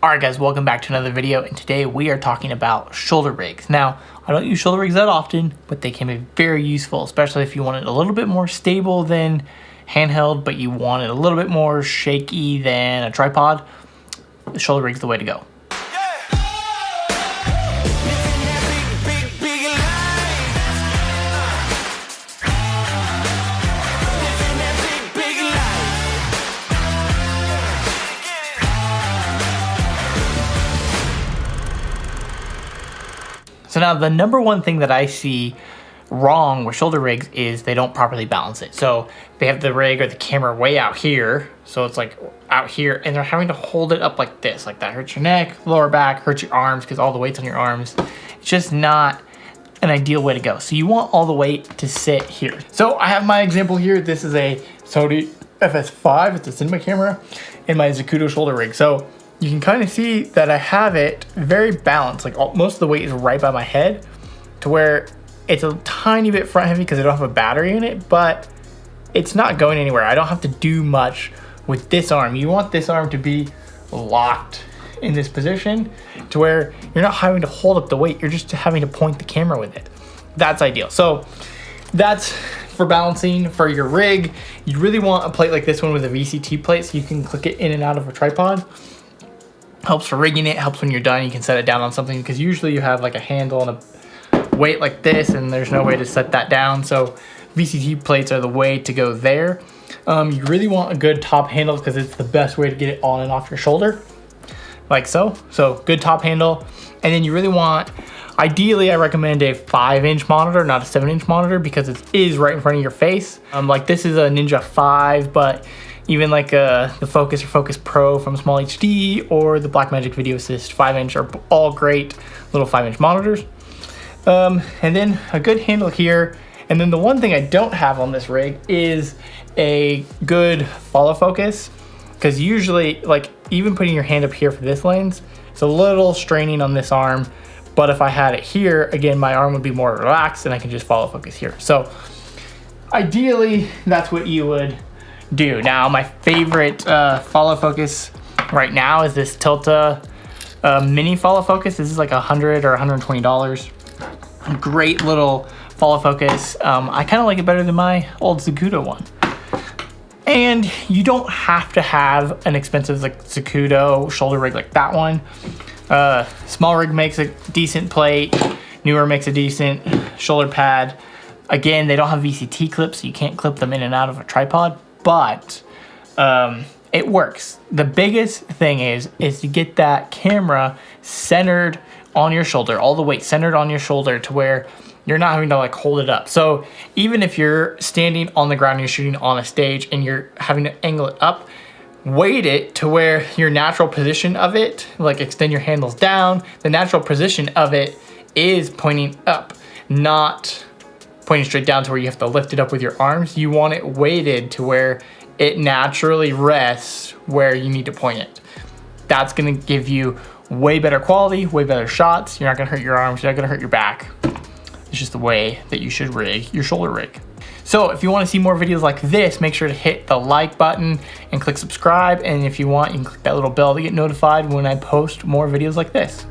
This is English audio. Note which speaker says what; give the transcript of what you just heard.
Speaker 1: Alright guys, welcome back to another video, and today we are talking about shoulder rigs. Now, I don't use shoulder rigs that often, but they can be very useful, especially if you want it a little bit more stable than handheld, but you want it a little bit more shaky than a tripod. The shoulder rig's the way to go. So now the number one thing that I see wrong with shoulder rigs is they don't properly balance it. So they have the rig or the camera way out here. So it's like out here and they're having to hold it up like this. Like that hurts your neck, lower back, hurts your arms because all the weight's on your arms. It's just not an ideal way to go. So you want all the weight to sit here. So I have my example here. This is a Sony FS5. It's a cinema camera and my Zacuto shoulder rig. So you can kind of see that I have it very balanced. Like most of the weight is right by my head to where it's a tiny bit front heavy because I don't have a battery in it, but it's not going anywhere. I don't have to do much with this arm. You want this arm to be locked in this position to where you're not having to hold up the weight. You're just having to point the camera with it. That's ideal. So that's for balancing for your rig. You really want a plate like this one with a VCT plate so you can click it in and out of a tripod. Helps for rigging it, helps when you're done. You can set it down on something because usually you have like a handle and a weight like this and there's no way to set that down. So VCT plates are the way to go there. You really want a good top handle because it's the best way to get it on and off your shoulder. Like so. So good top handle. And then you really want, ideally I recommend a 5-inch monitor, not a 7-inch monitor because it is right in front of your face. Like this is a Ninja 5, but even like the Focus or Focus Pro from Small HD or the Blackmagic Video Assist 5-inch are all great little 5-inch monitors. And then a good handle here. And then the one thing I don't have on this rig is a good follow focus, because usually like even putting your hand up here for this lens, it's a little straining on this arm. But if I had it here, again, my arm would be more relaxed and I can just follow focus here. So ideally that's what you would do. Now my favorite follow focus right now is this Tilta mini follow focus. This is like $100 or $120. Great little follow focus. I kind of like it better than my old Zacuto one. And you don't have to have an expensive like Zacuto shoulder rig like that one. Small rig makes a decent plate. Newer makes a decent shoulder pad. Again, they don't have VCT clips, so you can't clip them in and out of a tripod, but it works. The biggest thing is to get that camera centered on your shoulder, all the weight centered on your shoulder to where you're not having to like hold it up. So even if you're standing on the ground, you're shooting on a stage and you're having to angle it up, weight it to where your natural position of it, like extend your handles down, the natural position of it is pointing up, not pointing straight down to where you have to lift it up with your arms. You want it weighted to where it naturally rests where you need to point it. That's gonna give you way better quality, way better shots. You're not gonna hurt your arms, you're not gonna hurt your back. It's just the way that you should rig your shoulder rig. So if you wanna see more videos like this, make sure to hit the like button and click subscribe. And if you want, you can click that little bell to get notified when I post more videos like this.